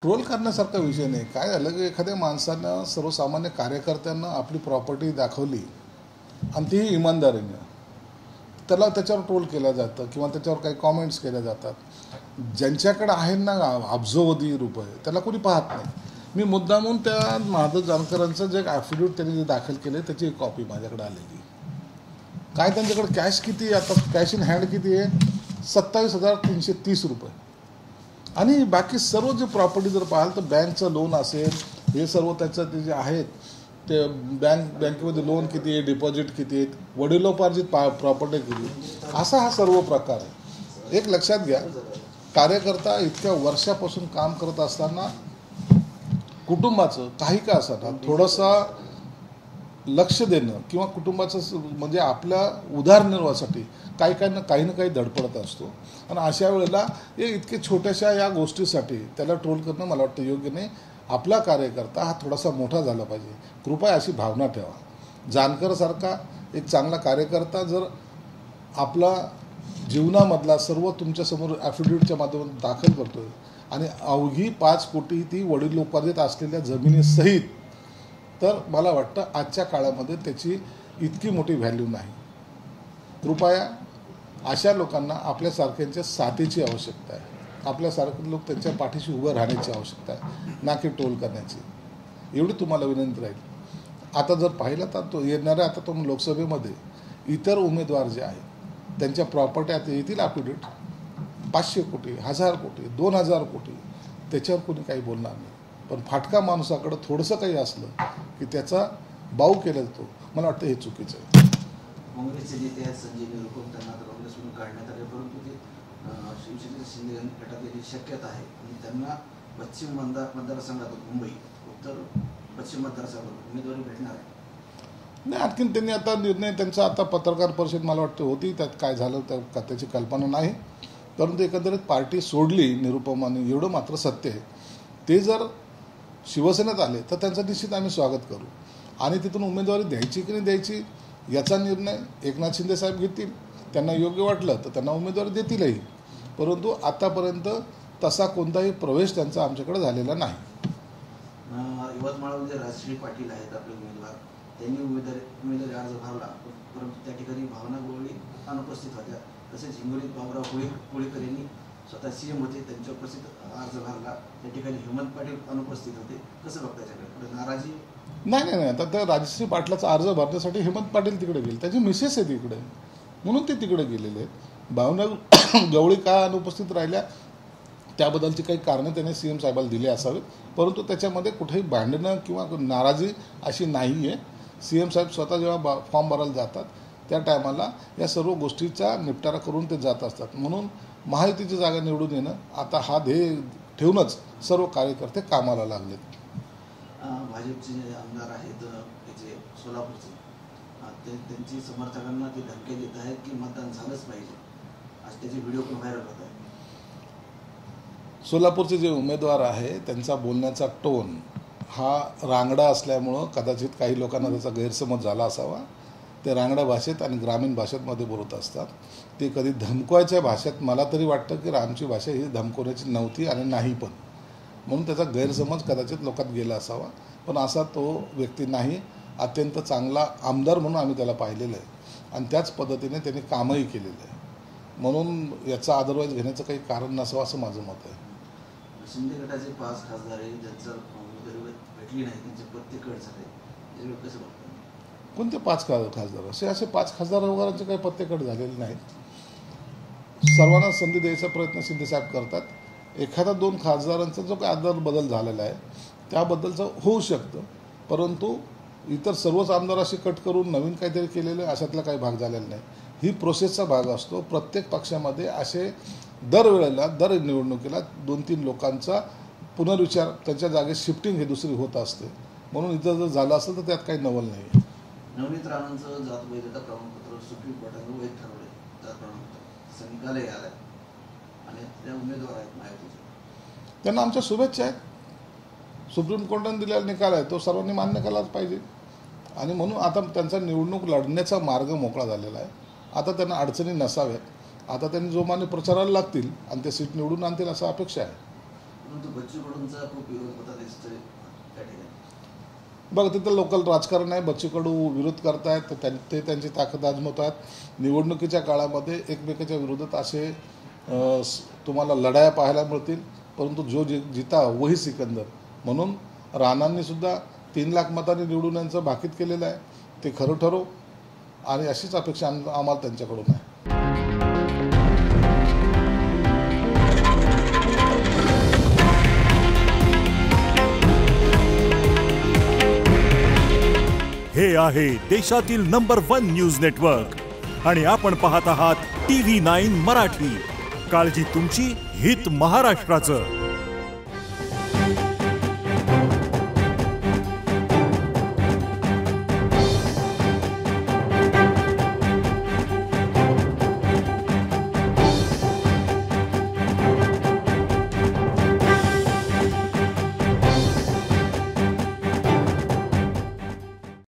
Troll करण्यासारखा विषय नाही. काय झालं की एखाद्या माणसानं सर्वसामान्य कार्यकर्त्यांना आपली प्रॉपर्टी दाखवली आणि तीही इमानदारीनं, त्याला त्याच्यावर ट्रोल केलं जातं किंवा त्याच्यावर काही कॉमेंट्स केल्या जातात. ज्यांच्याकडे आहे ना अब्जोवधी रुपये त्याला कोणी पाहत नाही. मी मुद्दामून त्या महादेव जानकरांचं जे ॲफिडेविट त्यांनी जे दाखल केले त्याची एक कॉपी माझ्याकडे आलेली. काय त्यांच्याकडे कॅश किती, आता कॅश इन हँड किती आहे, 27,330 रुपये. आणि बाकी सर्व जे प्रॉपर्टी जर पाहाल तर बँकचं लोन असेल, हे सर्व त्याचं ते जे आहेत ते बँकेमध्ये लोन किती आहे, डिपॉझिट किती आहेत, वडिलोपार्जित प्रॉपर्टी किती, असा हा सर्व प्रकार आहे. एक लक्षात घ्या, कार्यकर्ता इतक्या वर्षापासून काम करत असताना कुटुंबाचं काही का असताना थोडंसं लक्ष देणं किंवा कुटुंबाचं म्हणजे आपल्या उदरनिर्वाहासाठी काही ना काही धडपडत असतो. आणि अशा वेळेला हे इतके छोट्याशा या गोष्टीसाठी त्याला ट्रोल करणं मला वाटतं योग्य नाही. आपला कार्यकर्ता हा थोडासा मोठा झाला पाहिजे, कृपया अशी भावना ठेवा. जानकरसारखा एक चांगला कार्यकर्ता जर आपला जीवनामधला सर्व तुमच्यासमोर ॲफिडेविटच्या माध्यमातून दाखल करतोय आणि अवघी 5 कोटी ती वडिलोपार्जित असलेल्या जमिनीसहित, तर मला वाटतं आजच्या काळामध्ये त्याची इतकी मोठी व्हॅल्यू नाही. कृपया अशा लोकांना आपल्यासारख्यांच्या साथीची आवश्यकता आहे. आपल्यासारखे लोक त्यांच्या पाठीशी उभं राहण्याची आवश्यकता आहे, ना की ट्रोल करण्याची. एवढी तुम्हाला विनंती राहील. आता जर पाहिलं तर तो येणाऱ्या आता तो लोकसभेमध्ये इतर उमेदवार जे आहेत त्यांच्या प्रॉपर्टी आता येतील ॲफिडेविट 500 कोटी, 1000 कोटी, 2000 कोटी, त्याच्यावर कोणी काही बोलणार नाही. पण फाटका माणसाकडं थोडंसं काही असलं की त्याचा बाऊ केला जातो. मला वाटतं हे चुकीचं आहे. काँग्रेसचे नेते आहेत संजय निरुपम, त्यांना काँग्रेसमधून काढण्यात आले, परंतु ते शिवसेनेच्या शिंदे गटात येण्याची शक्यता आहे आणि त्यांना पश्चिम मतदारसंघातून मुंबई उत्तर पश्चिम मतदारसंघातून उमेदवारी भेटणार आहे. नाही, आणखीन त्यांनी आता निर्णय त्यांचा आता पत्रकार परिषद मला वाटतं होती, त्यात काय झालं त्याची कल्पना नाही. परंतु एकंदरीत पार्टी सोडली निरुपमाने, एवढं मात्र सत्य आहे. ते जर शिवसेनेत आले तर त्यांचं निश्चित आम्ही स्वागत करू आणि तिथून उमेदवारी द्यायची की नाही द्यायची याचा निर्णय एकनाथ शिंदे साहेब घेतील. त्यांना योग्य वाटलं तर त्यांना उमेदवारी देतीलही. परंतु आतापर्यंत तसा कोणताही प्रवेश त्यांचा आमच्याकडे झालेला नाही. यवतमाळमध्ये राजश्री पाटील आहेत आपले उमेदवार, त्यांनी उमेदवारी अर्ज भरला, परंतु त्या ठिकाणी भावना गवळी अनुपस्थित होत्या. तसेच हिंगोलीत बाबुराव कोळीकर यांनी स्वतः सीएम होते, त्यांच्या उपस्थित अर्ज भरला, त्या ठिकाणी हेमंत पाटील अनुपस्थित होते. कसं बघता त्याच्याकडे नाराजी? नाही, आता त्या राजश्री पाटलाचा अर्ज भरण्यासाठी हेमंत पाटील तिकडे गेले, त्याची मिसेस आहे तिकडे, म्हणून ते तिकडे गेलेले आहेत. भावना गवळी का अनुपस्थित राहिल्या त्याबद्दलची काही कारणं त्याने सीएम साहेबाला दिली असावीत, परंतु त्याच्यामध्ये कुठेही भांडणं किंवा नाराजी अशी नाही आहे. सीएम साहेब स्वतः जेव्हा फॉर्म भरायला जातात त्या टायमाला या सर्व गोष्टीचा निपटारा करून ते जात असतात. म्हणून महायुतीची जागा निवडून येणं आता हा ध्येय ठेवूनच सर्व कार्यकर्ते कामाला लागलेत. भाजपचे जे आमदार आहेत त्याचे सोलापूरचे, त्यांची समर्थकांना ते धमकी देत आहेत की मतदान झालंच पाहिजे, आज त्याचे व्हिडिओ पण व्हायरल होत आहे. सोलापूरचे जे उमेदवार आहे त्यांचा बोलण्याचा टोन हा रांगडा असल्यामुळं कदाचित काही लोकांना त्याचा गैरसमज झाला असावा. ते रांगड्या भाषेत आणि ग्रामीण भाषेमध्ये बोलत असतात. ते कधी धमकवायच्या भाषेत, मला तरी वाटतं की आमची भाषा ही धमकवण्याची नव्हती आणि नाही पण, म्हणून त्याचा गैरसमज कदाचित लोकात गेला असावा. पण असा तो व्यक्ती नाही. अत्यंत चांगला आमदार म्हणून आम्ही त्याला पाहिलेलं आहे आणि त्याच पद्धतीने त्यांनी कामही केलेलं आहे. म्हणून याचा अदरवाईज घेण्याचं काही कारण नसावं असं माझं मत आहे. शिंदे गटाचे 5 खासदार आहे, ज्यांचं उमेदवारी भेटली नाही, त्यांचे पत्ते कट झाले, त्याच्यावर कसं बघतात? कोणते 5 खासदार? असे 5 खासदार वगैरेंचे काही पत्ते कट झालेले नाहीत. सर्वांना संधी द्यायचा प्रयत्न शिंदेसाहेब करतात. एखादा 2 खासदारांचा जो काही आदर बदल झालेला आहे त्याबद्दलचं होऊ शकतं, परंतु इतर सर्वच आमदार असे कट करून नवीन काहीतरी केलेलं आहे अशातला काही भाग झालेला नाही. ही प्रोसेसचा भाग असतो. प्रत्येक पक्षामध्ये असे दरवेळेला दर निवडणुकीला 2-3 लोकांचा पुनर्विचार, त्यांच्या जागेत शिफ्टिंग हे दुसरी होत असते. म्हणून इथं जर झालं असेल तर त्यात काही नवल नाही. नवनीत राणांचं जात वैधता प्रमाणपत्र सुप्रीम कोर्टाने वैध ठरवले, जात प्रमाणपत्र निकालही आलाय आणि त्या उमेदवार आहेत महायुतीचे, त्यांना आमच्या शुभेच्छा आहेत. सुप्रीम कोर्टाने दिलेला निकाल आहे तो सर्वांनी मान्य केलाच पाहिजे आणि म्हणून आता त्यांचा निवडणूक लढण्याचा मार्ग मोकळा झालेला आहे. आता त्यांना अडचणी नसाव्यात. आता त्यांनी जोमाने प्रचाराला लागतील आणि ते सीट निवडून आणतील असं अपेक्षा आहे. परंतु बच्चू कडूंचा खूप विरोध होता दिसतोय त्या ठिकाणी. बघा, तिथं लोकल राजकारण आहे. बच्चू कडू विरोध करतायत, ते त्यांची ताकद आजमवत आहेत. निवडणुकीच्या काळामध्ये एकमेकाच्या विरोधात असे तुम्हाला लढाया पाहायला मिळतील, परंतु जो जिता वही सिकंदर. म्हणून राणांनी सुद्धा 3 लाख मतांनी निवडून यांचं भाकीत केलेलं आहे. ते खरं ठरो आणि अशीच अपेक्षा आम्हाला त्यांच्याकडून आहे. हे आहे देशातील नंबर 1 न्यूज नेटवर्क आणि आपण पाहत आहात TV9 मराठी. काळजी तुमची, हित महाराष्ट्राचं.